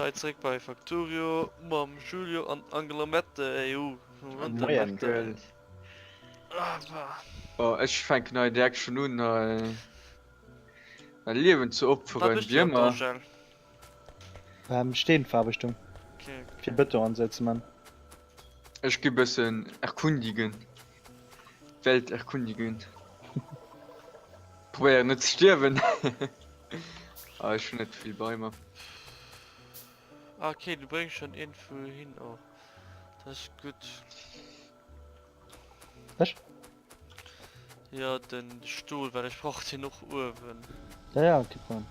seid zurück bei Factorio, Mam, Julio und Angela Mette, EU. Moin, Girl. Aber, Oh, ich fange neu direkt schon nun mein Leben zu was opfern, bist wie du, immer. Angel? Stehen Fahrbestimmt. Okay, Viel bitte ansetzen, man. Ich gebe es ein Erkundigen. Welt erkundigen. Probier nicht zu sterben. Aber ich bin nicht viel bei mir. Okay, du bringst schon Info hin, oh. Das ist gut. Was? Ja, den Stuhl, weil ich brauche den noch Uhren. Ja, gib mal.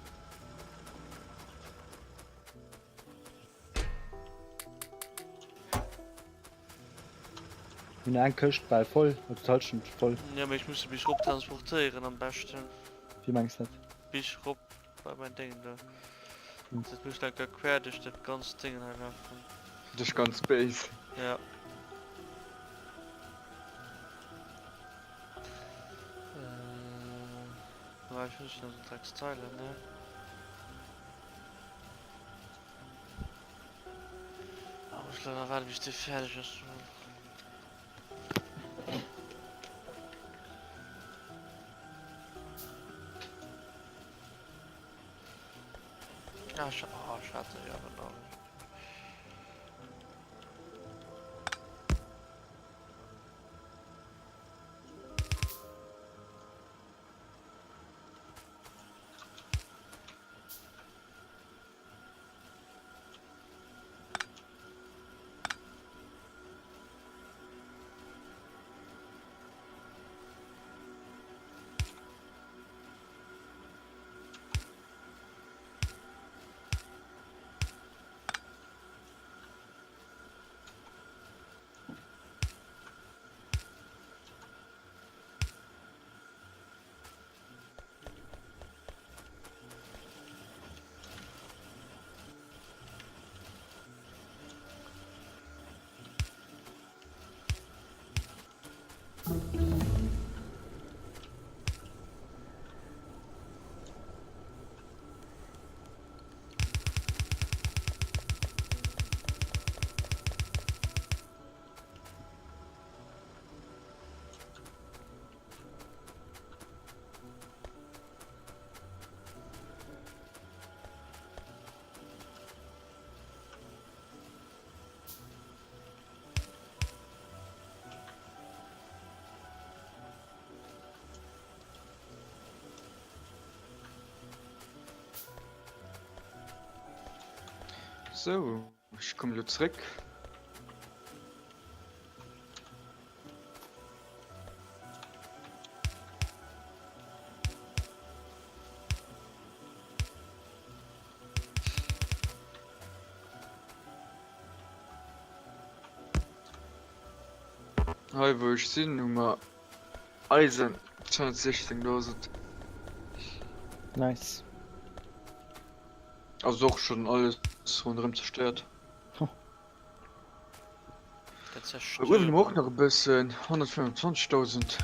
Wenn ein Köstball voll, oder total schon voll. Ja, aber ich müsste mich rup transportieren am besten. Wie meinst du das? Bis rup bei meinem Ding da. Hm. Das muss like quer durch das ganze Ding laufen. Das ist ganz Space. Ja. Aber ich muss noch so Drecksteile, ne? Aber ich glaube, warte, bis die fertig ist. Ja, schade, ja, genau. So, ich komme jetzt zurück. Hi, wo ich bin, Nummer Eisen 216.000. Nice. Also auch schon alles rundherum zerstört. Das Wir brauchen auch zerstört. noch ein bisschen 125.000.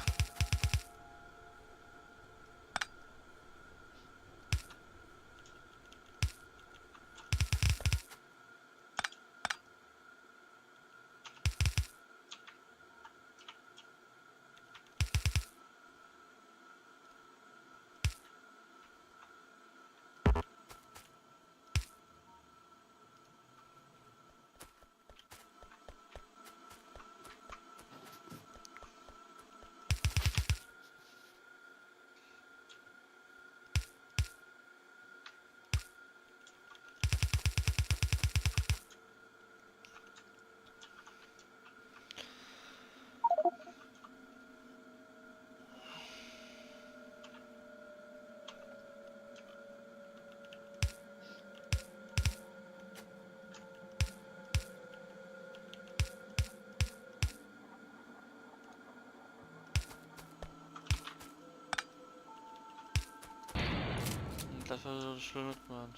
Das war so schlimm, Mann.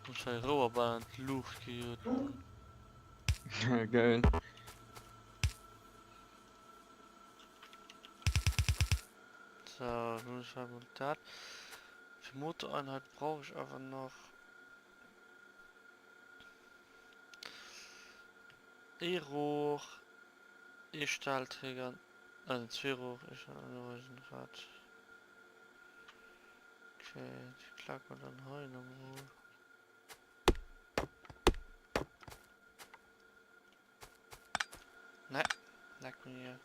Ich habe Rohrbahn, Luft gehört. Geil. So, nun schauen wir das. Motoreinheit brauche ich aber noch. E-Rohr, E-Stahlträger, also 2 Rohr, ich Rad. Okay, die klagen wir dann heute nochmal. Ne, leck mir.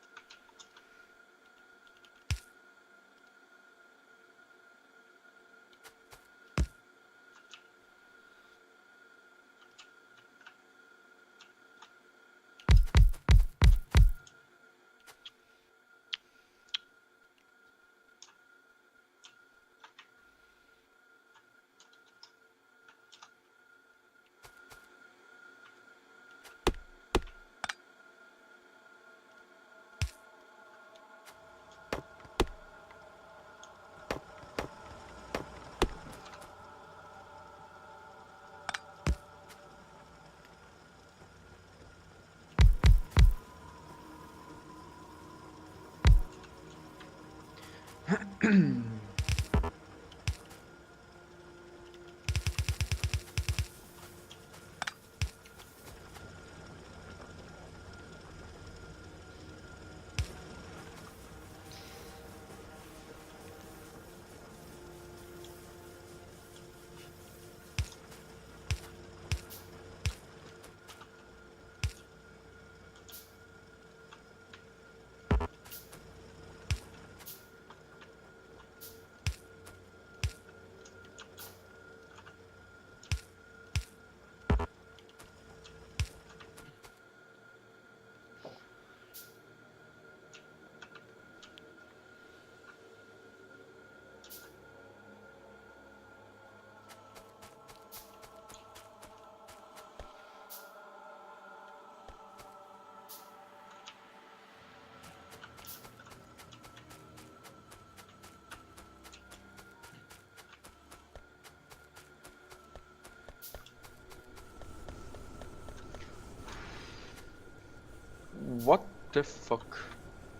What the fuck?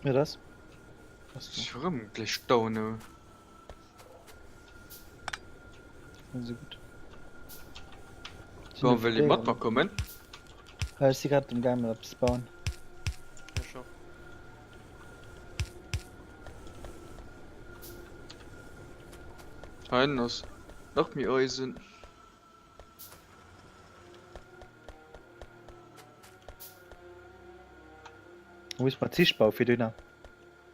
Ja, das? Was du? Schrimm, gleich Staune. Also gut. Warum will ich Mod mal kommen? Ja, ich sehe gerade im Gang mal etwas bauen. Ja, schon. Anders. Noch mehr Eisen. Wo ist mein Tischbau für Döner?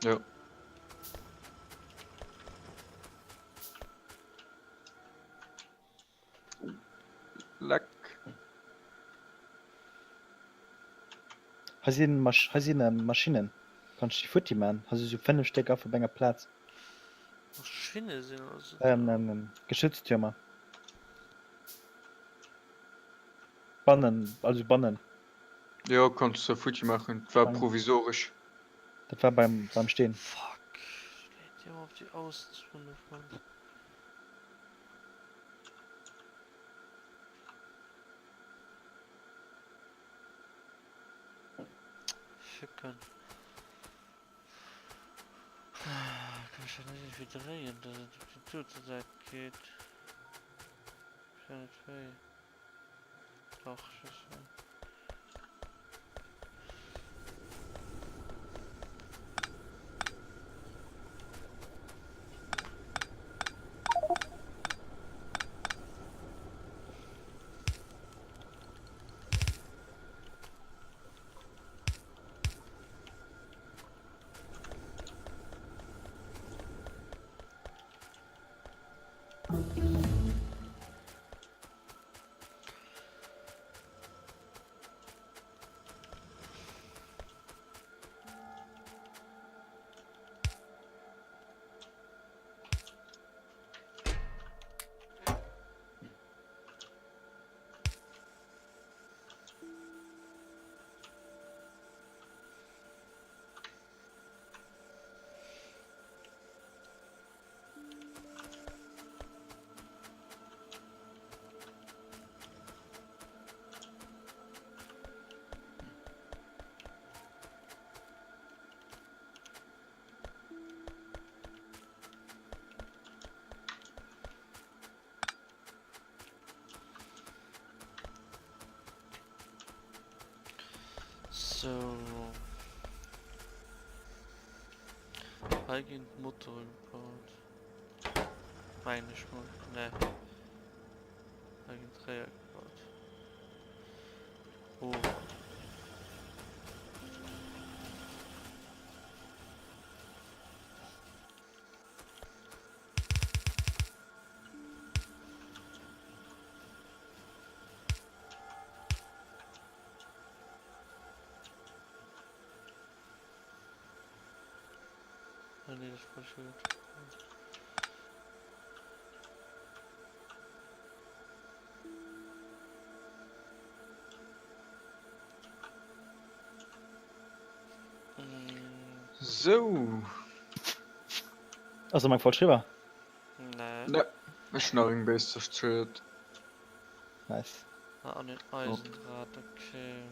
Ja. Leck. Hast du eine Maschinen? Kannst du die Futti machen? Hast du so 5 Stück auf einem Platz? Maschine sind also. Geschütztürmer. Bannen, also Bannen. Ja, kannst du Fuji machen. War Fein. provisorisch. Das war beim Stehen. Fuck. Steht ja auf die Außenzone von. Ficken. Kann ich ja nicht viel drehen, dass es auf die Zuseite geht. Ist ja nicht fair. Doch, scheiße. So. Eigend Motor gebaut. Meine ich mal. Ne. Eigend Träger gebaut. Oh. Ah ne, das war schön. So. Also, mein Vollschreiber. Ne. Ne, ich noch ein bisschen zerstört. Nice. Ah, an den Eisendraht, okay.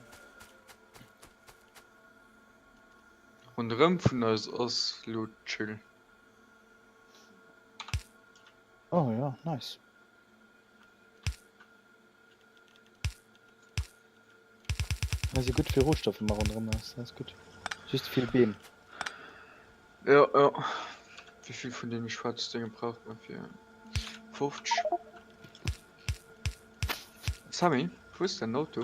Und Rümpfen als Oslo chill. Oh ja, nice. Also gut für Rohstoffe machen drin, das ist gut. Just viel Beam. Ja, ja. Wie viel von den Schwarzdingen braucht man für 50? Sammy, wo ist dein Auto?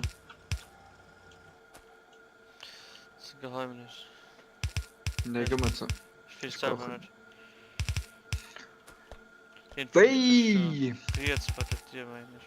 Das ist ein Geheimnis. Ne, Ja. geh mal zu. Ich weiß Ich selber brauche- nicht. Den Wey! Jetzt war das dir, meine ich.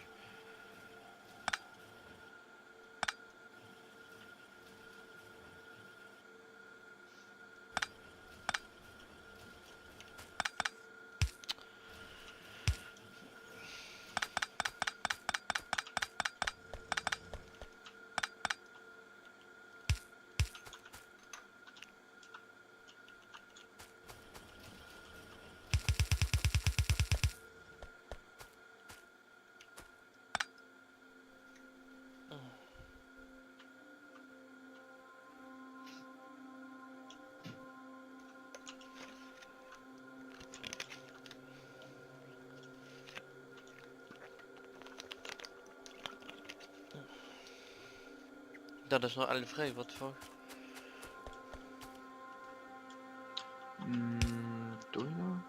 Dat is nog alle vrij, wat voor? Du ja?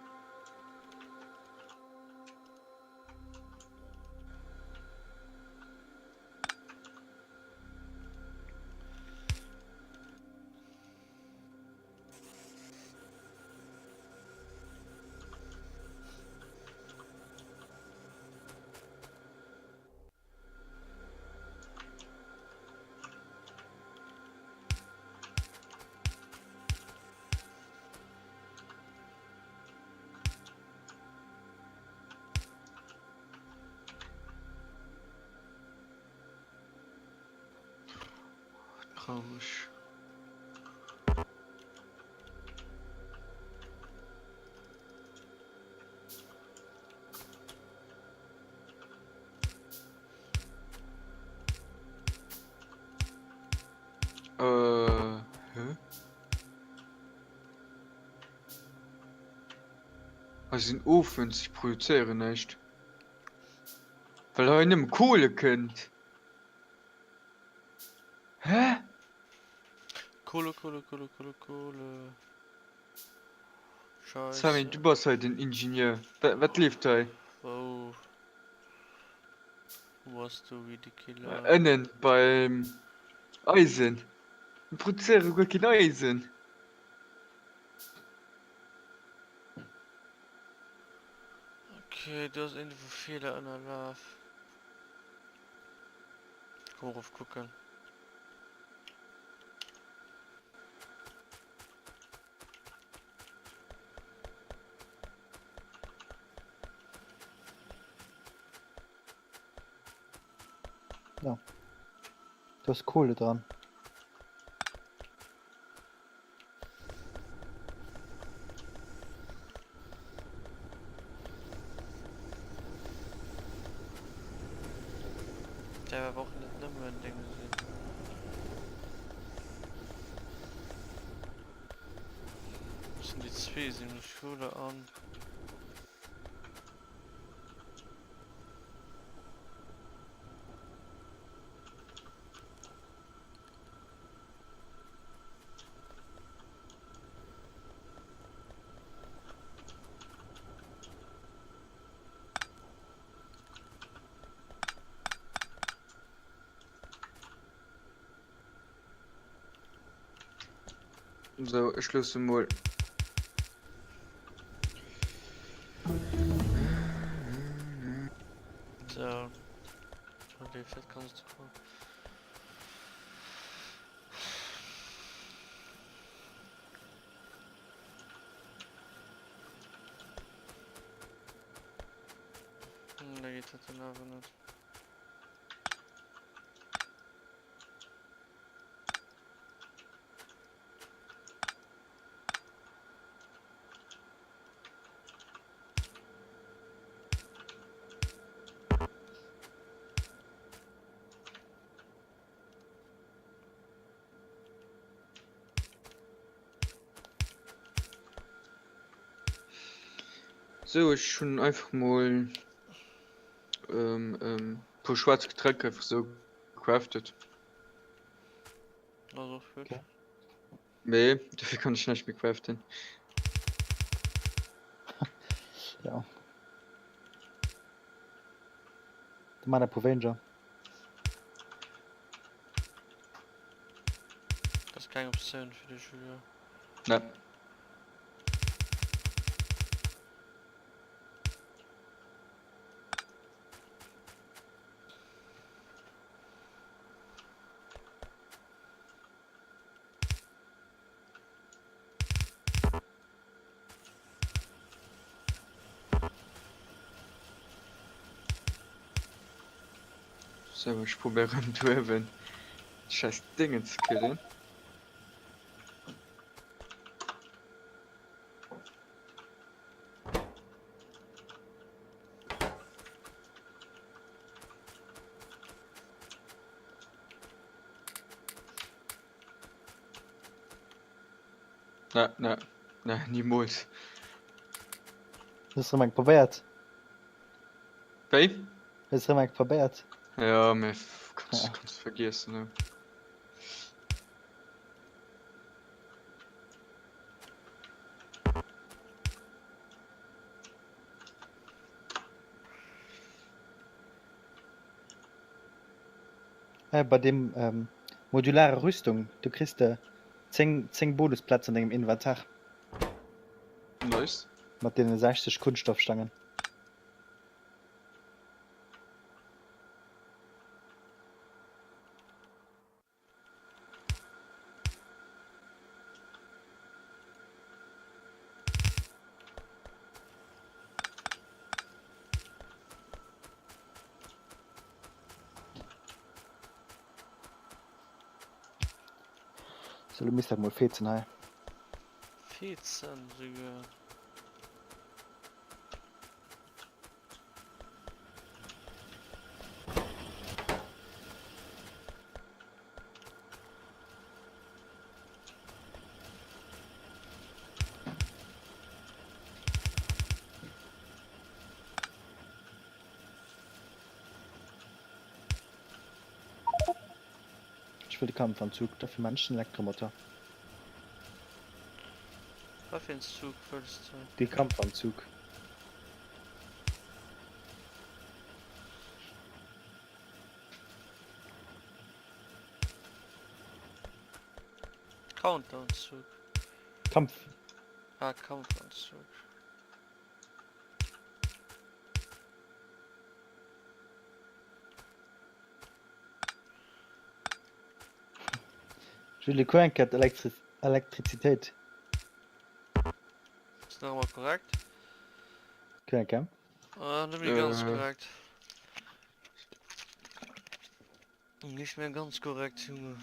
Traurig. Hä? Also den Ofen sich produzieren nicht. Weil er nicht Kohle kennt. Hä? Kohle, Kohle, Kohle, Kohle, Kohle. Sammy, Scheiße. du bist halt ein Ingenieur. Was lief da? Oh. Wo hast du wie die Killer? Innen beim Eisen. Wir produzieren gar kein Eisen. Okay, du hast irgendwo Fehler an der Love. Komm rauf gucken. Da ist Kohle dran. Der war auch nicht mehr ein Ding gesehen. Das sind die zwei, sie in der Schule an. So, ich schließe mal. So. Und wie fett kannst du fahren? Da geht das dann aber nicht. So, ich schon einfach mal paar schwarze Getränke einfach so crafted. Also gut. Okay. Nee, dafür kann ich nicht mehr craften. Ja. Der Mann der Provenger. Das ist keine Option für die Schüler. Ne. So, ich probiere du eben scheiß Dinge zu killen. Ne, niemals. Das ist immer probiert. Hey? Das ist immer probiert. Ja, mir Ja. kannst vergessen, ne? Bei dem modulare Rüstung, du kriegst 10 Bonusplätze in deinem Inventar Nice. mit den 60 Kunststoffstangen. So, du müsst halt mal 14 haben. 14 sogar. Ich will den Kampfanzug, dafür manchen Elektromotor. Was für ein Zug würdest du? Den Kampfanzug. Countdown-Zug. Kampf. Ah, Kampfanzug. Ich will die Quanket Elektrizität. Ist nochmal korrekt? Quanket. Ah, nicht ganz Äh. korrekt. Nicht mehr ganz korrekt, Junge.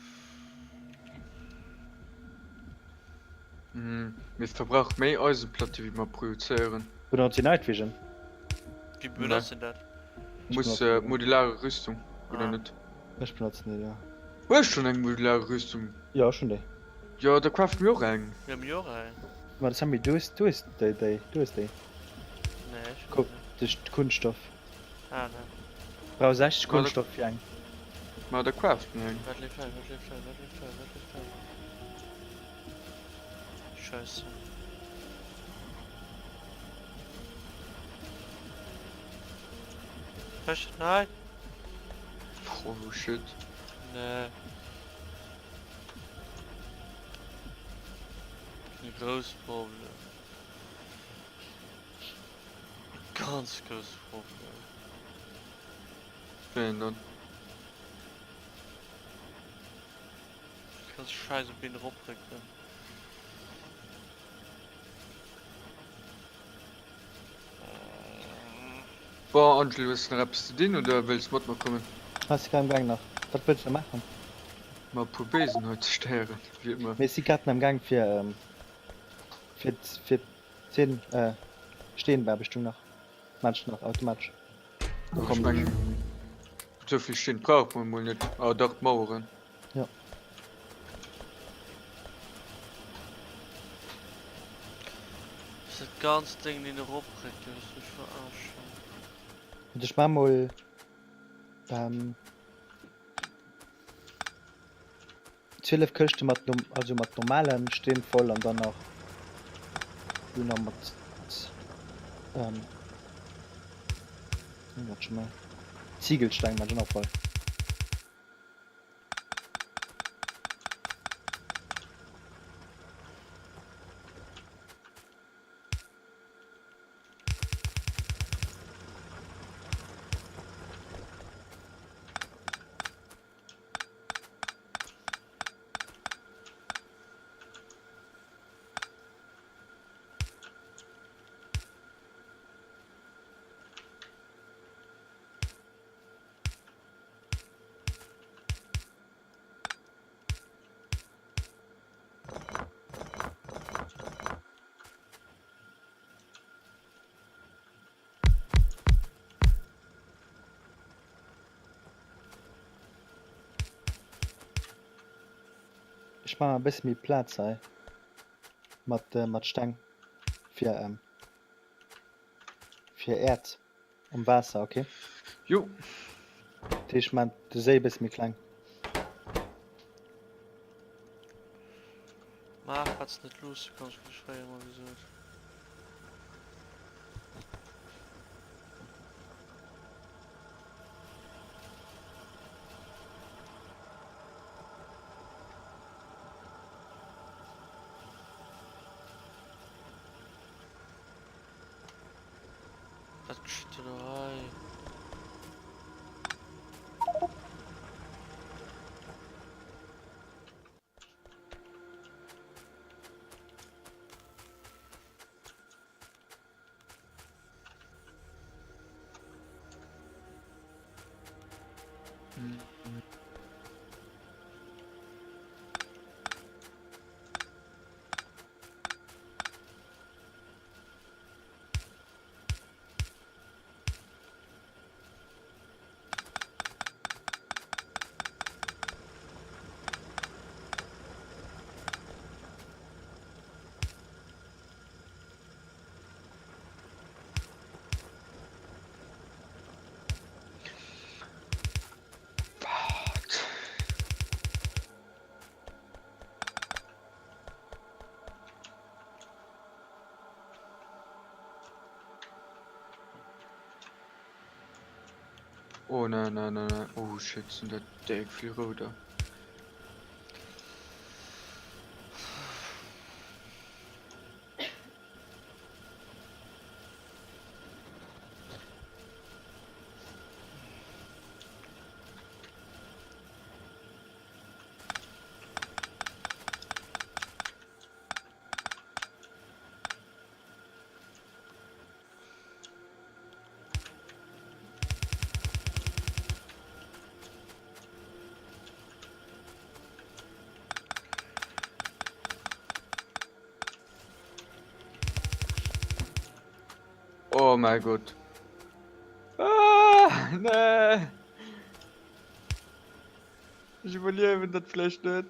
Wir verbrauchen mehr Eisenplatte, wie wir produzieren. Benutzt die Night Vision. Wie benutzt ihr das? Ich Muss benutze die. modulare Rüstung, oder Ah. nicht? Ich benutze die, ja. Wo ist schon eine modulare Rüstung? Ja, schon die. Ja, da craften wir auch einen. Wir haben Jora, ey. Aber das haben wir, du ist die. Nee, ich Guck, das ist Kunststoff. Ah, ne. Brauch 60 Warte. Kunststoff für einen. Mal da craften wir einen. Was lief ein, was lief ein, was lief ein, was lief ein. Scheiße. Was? Nein! Oh shit. Nee. Ein großes Problem. Ganz großes Problem. Wen dann? Ich kann scheiße bin ruprücken. Boah, Angel, willst du noch etwas zu dienen oder willst du mit mir kommen? Hast du keinen Gang noch? Was willst du machen? Mal probieren heute stehren, wie immer. Mir ist die Karten am Gang für 10 stehen war bestimmt noch. Manchmal noch automatisch. Da Aber ich kommen meine, so viel stehen braucht man wohl nicht. Aber doch, Mauern. Ja. Das ganz Ding in der ruprücken, das ist mich verarschen. Und ich mach mal ähm, 12 Köchte also mit normalen stehen voll und dann noch noch ähm, warte schon mal. Ziegelstein man noch voll. Ich mach mal ein bisschen mehr Platz mit Stang für Erz und Wasser, okay? Jo, Ich mein, du See bist mir klein. Mach hat's nicht los, du kannst mich schreiben, mal gesagt. Was steht da rein? oh nein, nein, nein, nein. Oh shit, sind da dick viel roter. Oh mein Gott. Ah, nee. Ich überlebe das vielleicht nicht.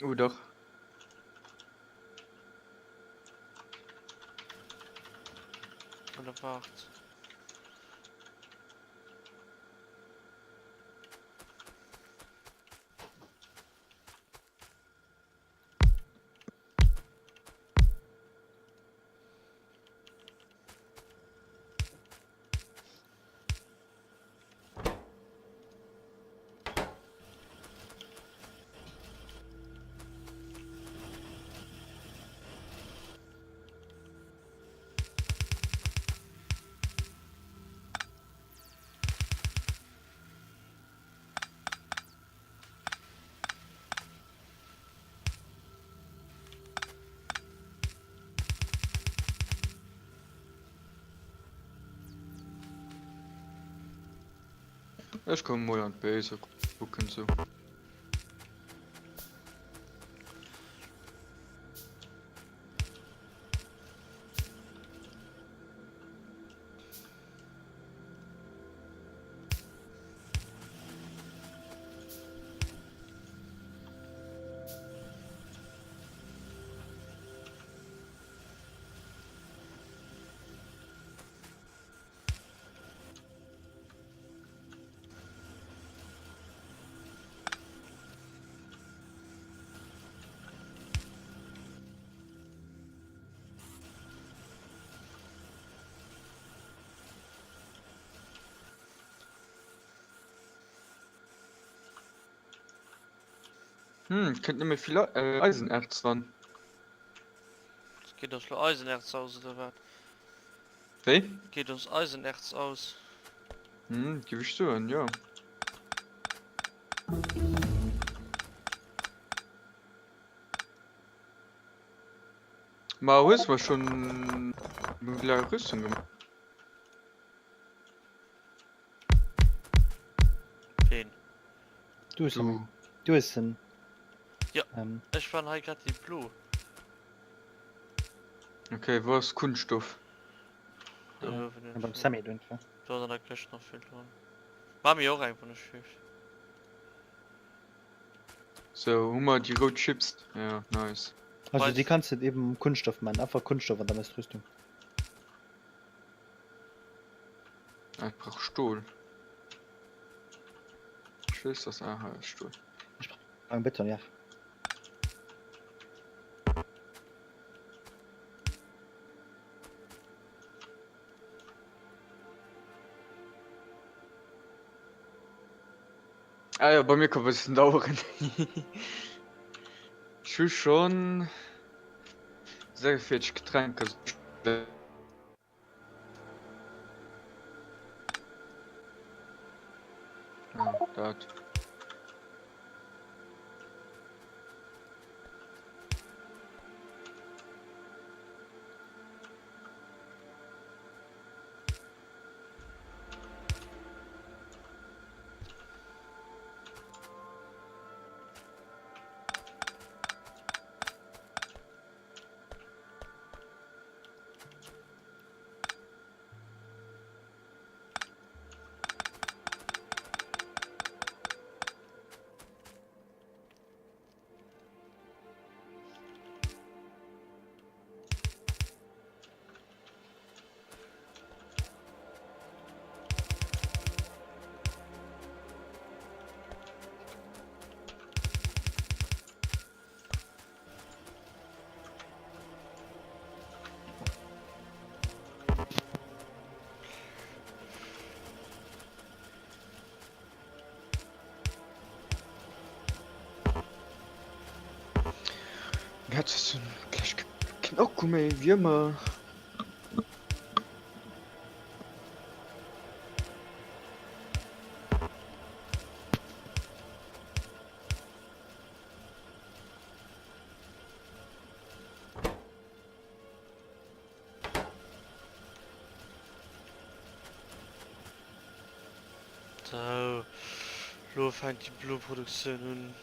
Oh doch. Oder wart. Ich komme mal an die Base gucken so. Könnt ihr mir viel Eisenerz ran? Es geht uns nur Eisenerz aus, oder was? Hey? Geht uns Eisenerz aus. Gib ich so an, ja. Maus war schon modulare Rüstung gemacht. Wen? Du bist Du. ein. Du bist ein. Ja. Ähm, Ich fand halt grad die Blue. Okay, was Kunststoff? Da Ja. würfen wir beim nicht. Summit einfach. Da sind da gleich noch viel dran. War mir auch einfach nicht schlecht. So, Hummer, die Road Chips. Ja, nice. Also Weiß- die kannst du eben Kunststoff machen, einfach Kunststoff und dann ist Rüstung. Ich brauch Stuhl. Ich weiß das, aha, Stuhl. Ein Beton, ja. Ah ja, bei mir kann was dauern. Ich will schon sehr viel Getränke. Ja, dort. Hat es so ein gleich Knocko, wie immer. So. Lo fängt die Blue-Produktion an.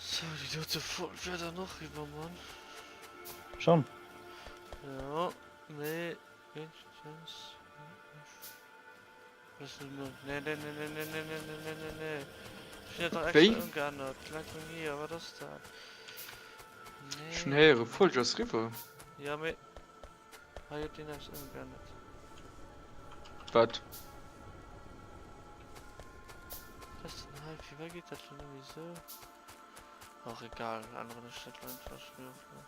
So, die tut sofort wieder noch rüber, Mann. Schon. Ja, nee, wenigstens. Was ist denn noch? Nee. Ich hätte doch extra Wie? umgeändert. Gleich mal hier, aber das da. Nee. Schnell, voll das River. Ja, mit. Habe ich den erst umgeändert. Was? Das ist ein Halb, wie weit geht das denn wieso? Auch egal, andere Städtlein verschwören. So.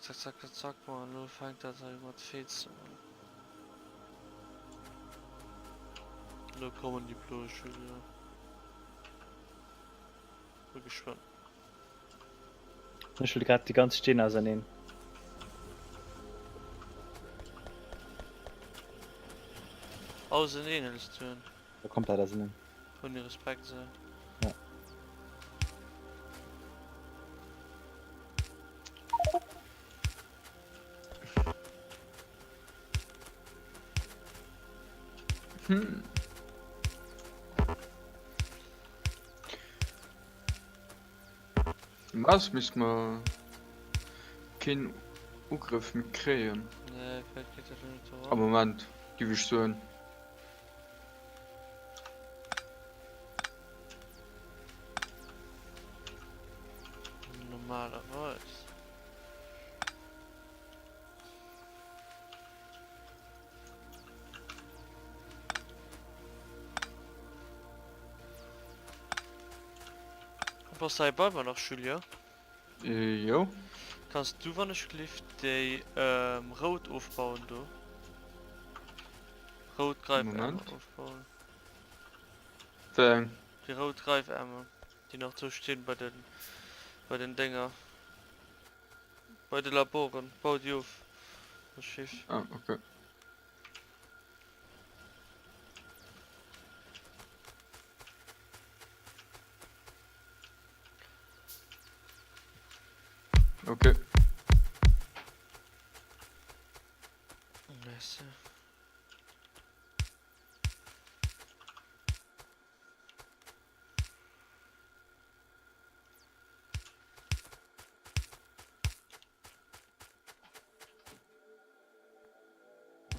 zack, zack, zack, zack, man. Nur fängt das halt was fehlt zu machen. Da kommen die blaue Schüler. Bin gespannt. Ich will gerade die ganze Stehen ausnehmen. Außen ähnliches tun. Da kommt er das in. Von dir Respekt sein. Ja. Was müssen wir keinen Ugriff mit kreieren? Nee, vielleicht geht das nicht so. Aber Moment, die will ich so ein. Normalerweise. Was sei bald mal noch Julia? Jo. Kannst du wann ich lief die Rot aufbauen du? Rot Greifärmel Moment. aufbauen. Dann. Die Rot Greifärmel, die noch so stehen bei den Dinger. Bei den Laboren. Bau die auf. Das Schiff. Ah, okay. Okay. Messe.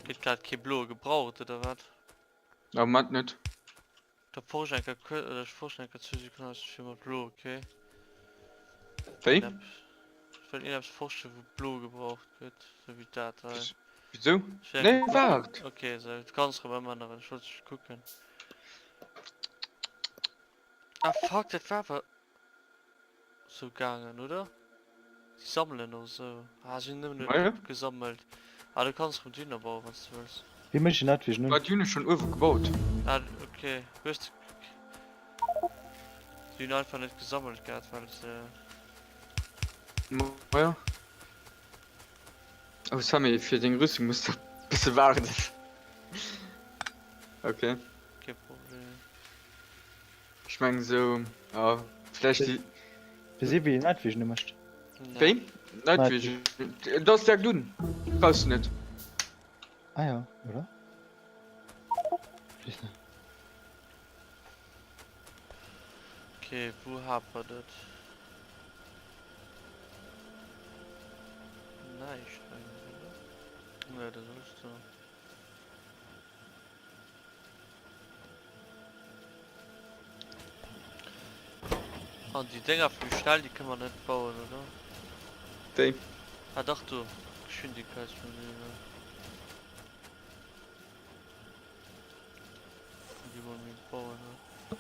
Geht grad kein Blau gebraucht oder was? Aber Moment nicht. Der Vorschenker oder der Vorschenker zu sich kann für mal Blau, okay? Hey? Ich will Ihnen vorstellen, wo Blau gebraucht wird, so wie das. Wieso? Ich will Nee, einfach- wart. Okay, so, du kannst remembern, ich wollte gucken. Ah fuck, das war aber so gegangen, oder? Die sammeln oder so. Ah, sie haben nicht Ah, ja? gesammelt. Ah, du kannst mit ihnen bauen, was du willst. Wie möchte ich nicht, wie ich nun? War die schon irgendwo gebaut? Ah, okay. Wirst du ihn einfach nicht gesammelt gehabt, weil es Ja. Aber Sammy, für den Rüstung musst du ein bisschen warten. Okay. kein Problem. Ich meine so, ja, vielleicht die. Für sie, wie nicht, wie ich nun möchte. Ja. Wen? Nicht wie. Das ist der Gluten. Brauchst du nicht. Ah ja, oder? Ich weiß nicht. Okay, wo hapert das? Nein, ich eigentlich, oder? Ne, das sollst du. Und die Dinger für die Stall, die kann man nicht bauen, oder? Wen? Ah doch, du. Geschwindigkeitsprobleme. Die wollen wir bauen, ne?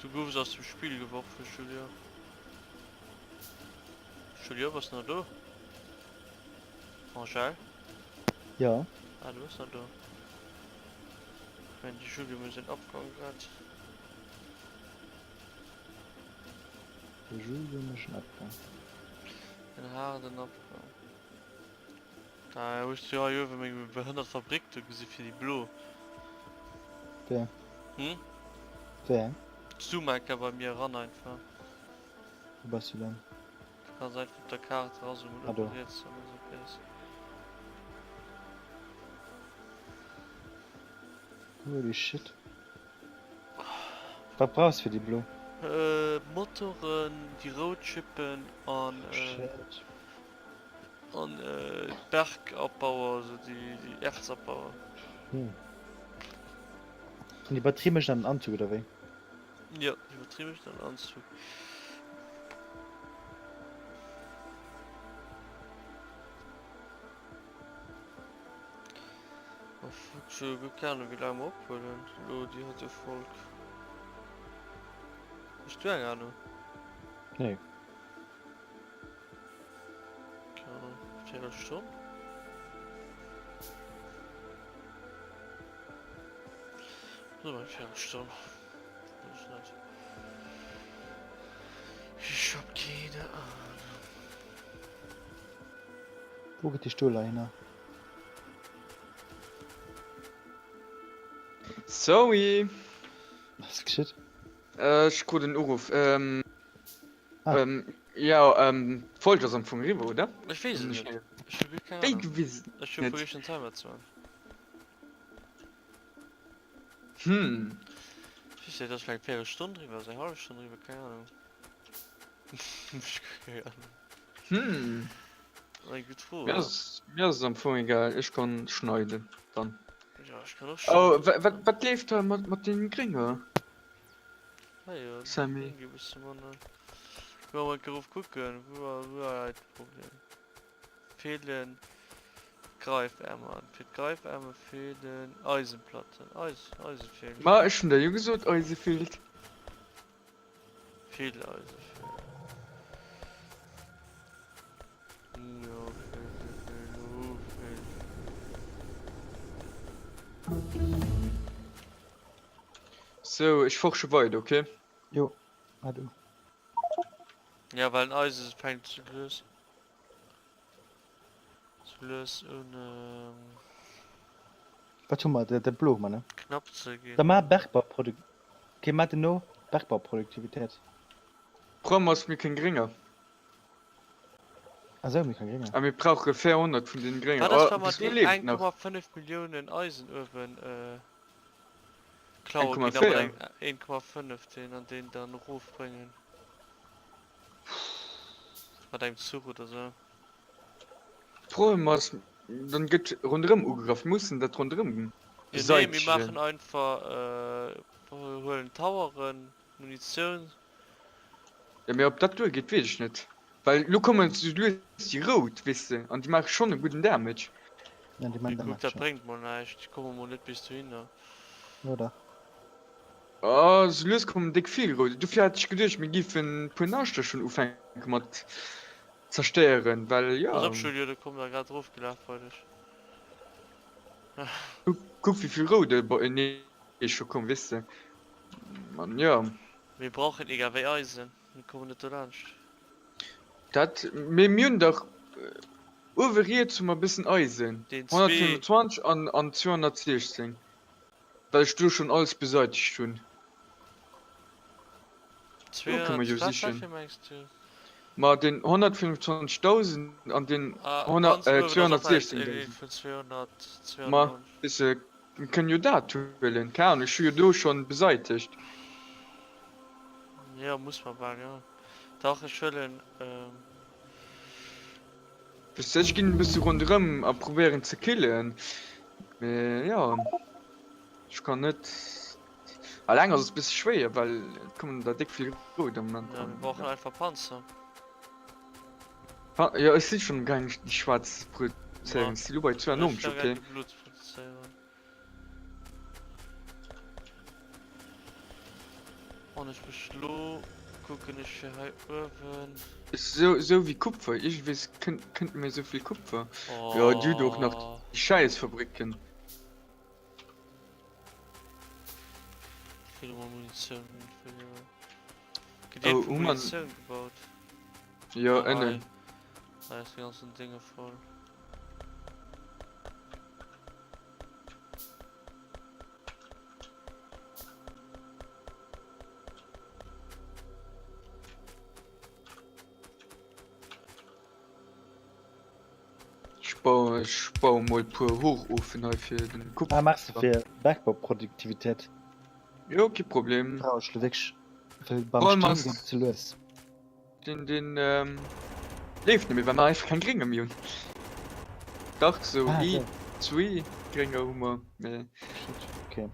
Du wurdest aus dem Spiel geworfen, Julia. Julia, was ist noch da? Angel? Ja, Ah, du bist noch da. Wenn die Julia mir sind abgegangen gerade. der Julio möchte abgehen. Den Haaren dann abgegangen. Da hast du ja über mich behindert Fabrik da gesehen für die Blu. Wer? Hm? Wer? Zumerker bei mir ran einfach. Wo bist du denn? Du kannst einfach mit der Karte raus und Ah, da. jetzt oder so ist. Holy shit. Was brauchst du für die Blue? Motoren, die Roadchippen und Shit. Bergabbauer, also die Erzabbauer. Hm. Und die Batterie mich dann Anzug oder wie? Ja, übertrieben ich den Anzug. Ich gerne wie lange abholen. Oh, die hat Erfolg. Bist du ja noch? Nee. Keine 4 Stunden. So mal 4 Stunden. Das ist nicht. Ich hab keine Ahnung. Wo geht die Stuhle hin? Sorry. Was geschieht? Ich krieg den Urruf. Ah. Ja, folgt das am von Rivo, oder? Ich weiß es nicht. Ich hab keine Ey, Ahnung. gewiss. Ich hab Nicht. wirklich einen Timer zu machen. Ich sehe, das vielleicht 4 Stunden drüber, 1,5 Stunde drüber, keine Ahnung. Ich keine Ahnung. Ein gut froh, Mir ist am Anfang egal, ich kann schneiden. Dann. Ja, ich kann auch Oh, schon. was lebt da mit den Gringer? Ah ja, Sammy. irgendwie bist du mal noch. Ich will mal drauf gucken, wo war das Problem? Fehlen Greifärmer. Für Greifärmer fehlen Eisenplatten. Eisen fehlen. Ma, ist schon der Junge so, Eise fehlt. Viel Eisen fehlen. Ja, fehlen. So, ich forsche weiter, okay? Jo. Ah, du. Ja, weil ein Eisen ist fein zu lösen. Zu lösen und Was tun wir? Der Bluch, ne? knapp zu gehen. Da mal Bergbauproduktivität. Okay, mal no Bergbauproduktivität. Brauchen wir mir kein Gringer. Also, wir können gehen. Aber wir brauchen 400 von den Gringer. War das, wenn Oh, man bis die lebt noch. 1,5 Millionen Eisenöfen klauen, 1,4. genau, 1,5 den an den dann Ruf bringen. Bei deinem Zug oder so. Brauchen wir dann geht rundherum angegriffen. Müssen das rundherum. Ja, nee, wir machen einfach, wir holen Taueren, Munition. Ja, mir ob das durchgeht, weiß ich nicht. Weil, du kommst, du ist die Rot, weißt du. Und die machen schon einen guten Damage. Ja, die Wie meinen gut, das das schon. bringt man nicht. Ich komme mal nicht bis dahin. Ne? Oder? Oh, so los kommen dick viel Rot. Du fährst dich gedacht, mir gibt ein paar Nachrichten schon aufhängen mit zerstören, weil, ja. Was Entschuldigung, da kommt da gerade drauf gelaufen heute. Guck, wie viel Rot ist schon kommen, weißt du. Man, ja. Wir brauchen EGW Eisen. Wir kommen nicht dran. Das, wir müssen doch overiert zum ein bisschen Eisen. Den 125 an 216. Weil ich du schon alles beseitigt schon. kann man ja sicher. meinst du? Mal den 125.000 an den Ah, 216. für 200, Ma, ist können you da wählen? Keine, ich habe du schon beseitigt. Ja, muss man sagen, ja. Doch, ich will Bis jetzt gehen bis rundherum und probieren zu killen. Ja. Ich kann nicht. Allein ist es ein bisschen schwer, weil kommen da dick viel Rot am Moment. ja, wir brauchen einfach Panzer. Ja, es sieht schon gar nicht die schwarze Brut. Ja. Sie bei 290, Ich will okay. gerne Blut produzieren. Und ich beschlug, gucke nicht für Öfen. Ist so wie Kupfer. Ich weiß, könnt mir so viel Kupfer. Ja, du doch noch die Scheißfabriken. Viel Munition. Oh, Mann. Munition gebaut. Ja, innen. Da ist die ganzen Dinge voll. Ich baue mal pur Hochofen halt für den Kupfer. Ah, machst du für Bergbauproduktivität? Ja, kein Problem. Brauchst du wirklich für Brauchen beim wir's. Strom zu lösen. Den lebt nicht mehr, wenn man einfach kein Gringer mehr hat. Doch, so Ah, wie so. 2 Gringer Hummer. Okay.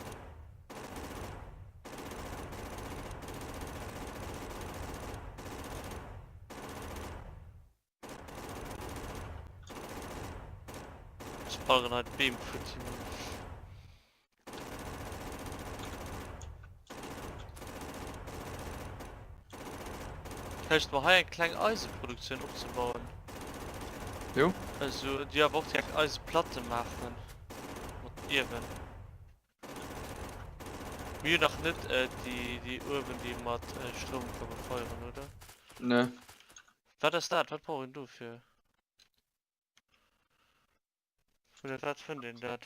Fahrenheit Beam Footing. Kannst du mal eine kleine Eisenproduktion aufzubauen? Jo. Also, die haben auch direkt Eisenplatte machen. Mit Eben. Wir noch nicht die Urban, die mit Strom kann befeuern, oder? Ne. Was ist das? Was brauchen du für? Oder was finden das?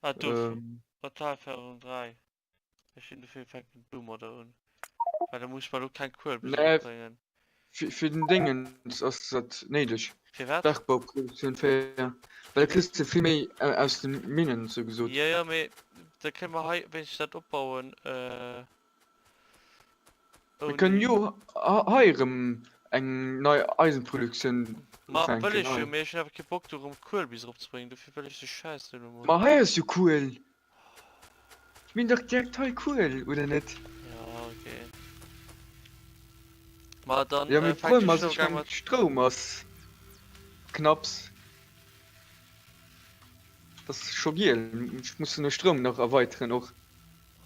Ah, du. Totalförderung 3. Ich finde viel fängt mit Boom oder un. Weil da muss man doch kein Kohl Nee. bringen. Für den Dingen ist das neidisch. Für was? Bergbauproduktion für. Weil kriegst du viel mehr aus den Minen so gesagt. Ja, ja, aber da können wir halt, wenn ich das abbauen, Wir können ja heirem eng neue Eisenproduktion mal will ich genau. schon, ich habe keinen Bock darum Kohl bis aufzubringen, dafür will ich die Scheiße nur Ma heier ist so cool. Ich bin doch direkt toll cool, oder nicht? Ja, okay. Mal dann, Ja, mit fang Prüm, ich also schon ich gang mein mit. Strom aus Knapps. Das ist schon geil. Ich muss den Strom noch erweitern auch.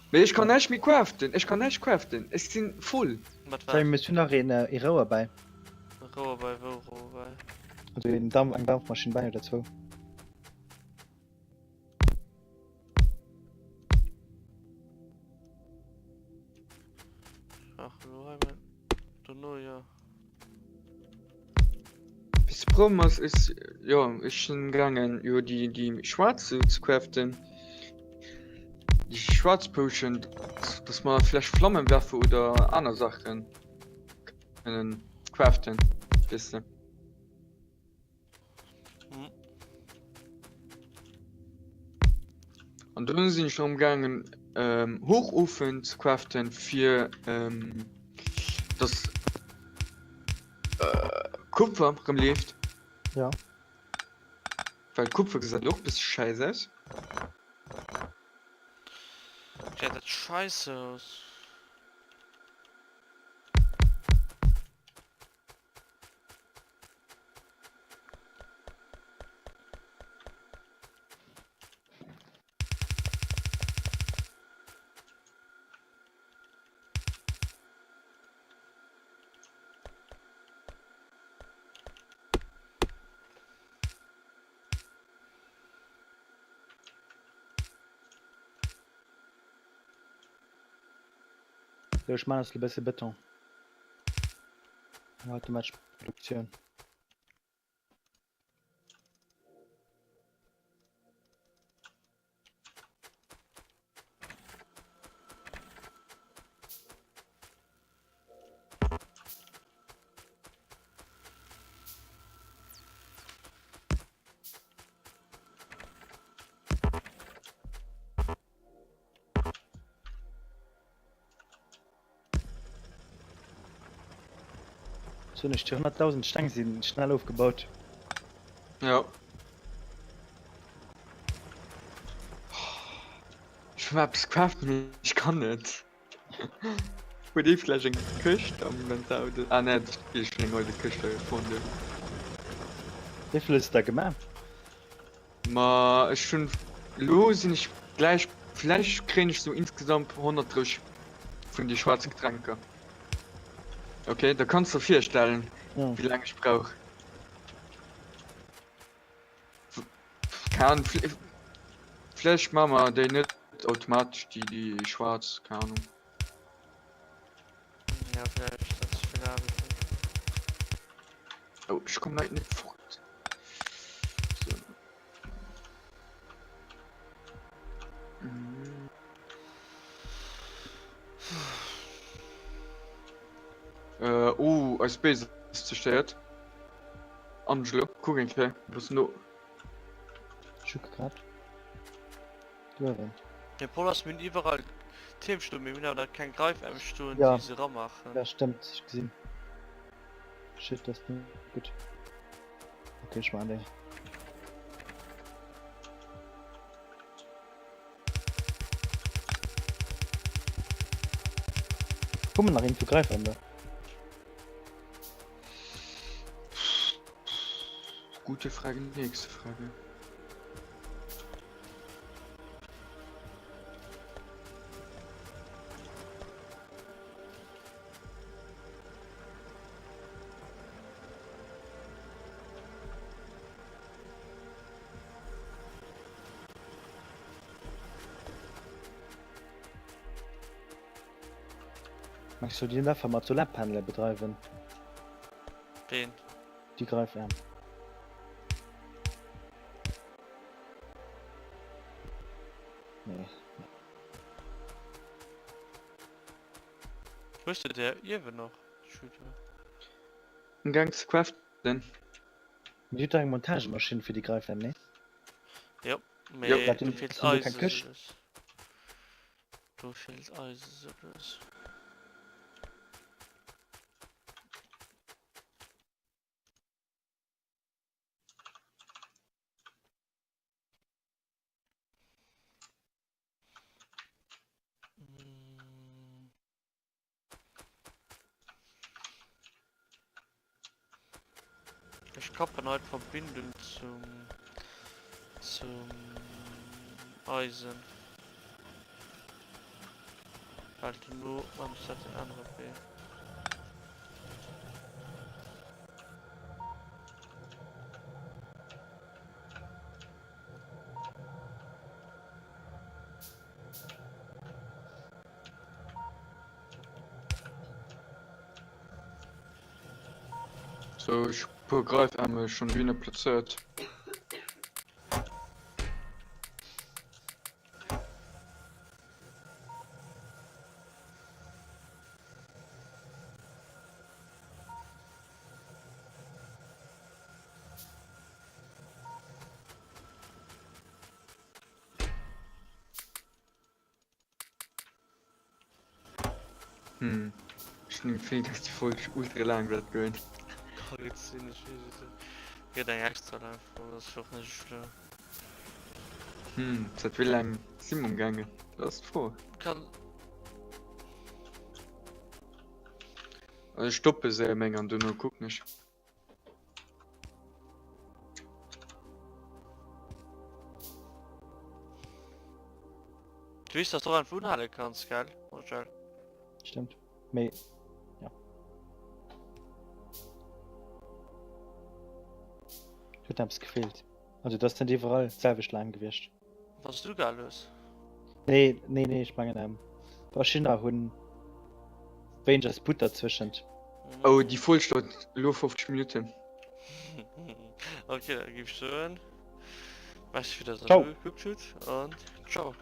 Aber ich kann nicht mehr craften, ich kann nicht craften. Es sind voll. Was Da war? müssen wir noch in Rohr bei. Rohr bei, wo Rohr bei. Also in Dampf, eine Dampfmaschine bei oder zwei. Ach, wo haben wir? Du nur, ja. Das Problem ist, ja, ich bin gegangen über die schwarze zu craften. Die Schwarzpotion, dass man vielleicht Flammenwerfer oder andere Sachen können craften. Wisst ihr? Hm. Und dann sind schon umgegangen, Hochofen zu craften für das Kupfer im Lift. Ja. Weil Kupfer gesagt auch bis scheiße ist. Ja, das scheiße aus. Ja, ich meine, das ist ein bisschen Beton. Automatische Produktion. So nicht 100.000 Stangen sind schnell aufgebaut. Ja. Ich hab's craften, ich kann nicht. Wo die Flasche geküscht am Mental. Ah ne, das spiel ich schon heute Küste gefunden. Wie viel ist da gemacht? Ma ist schon los und ich gleich, vielleicht kriege ich so insgesamt 100 durch von die schwarzen Getränke. Okay, da kannst du 4 stellen, Ja. wie lange ich brauche. Kann vielleicht machen wir die nicht automatisch, die schwarz, keine Ahnung. Ja, vielleicht ist das viel Arbeit. Oh, ich komme halt nicht fort. So. Mhm. Als Base ist zerstört. Angelo, guck okay, was nur. Ich guck grad. Du ja. Der Pol hast mir überall Themenstunden, mir oder kein Greifärmstuhl Ja. diese Raum machen. Ja, stimmt, ich gesehen. Shit, das ist nicht gut. Okay, ich meine. Guck mal nach ihm zu greifen, da. Gute Frage, nächste Frage. Magst du die dafür mal zu Labhandel betreiben? Den. Die Greifärm. Nee. Wusste der Irwe noch? Shooter. Ein Gang zu craften. Die hat eine Montagemaschine für die Greifärm, ne? Ja. Ja, Me, hat du den- fehlt sind wir Eisen. kein Köch? sowas. Du fehlt Eisen. sowas. Mm. Ich kappe heute Verbindung zum Eisen. Halt nur man statt den anderen B. So, ich begreife einmal schon wie platziert. Ich finde, dass die Folge ultra lang wird gehen. Jetzt sind ich geht ein extra lang vor, das ist doch nicht schlimm. Seit wie lang sind wir umgegangen? Das ist vor. Kann. Also ich stoppe sehr Menge an, du nur guck nicht. Du weißt, dass du ein Funhalle kannst, gell? Marcel? Stimmt. Me. Ja. Tut hab's gefehlt. Also das sind überall selbe Schleim gewischt. Was du geil ist? Nee, ich meine Maschine hun Rangers Butter zwischen. Oh, die Vollstadt, nur 50 Minuten. Okay, dann gibst du ein. Was wieder so Ciao. geguckt und ciao.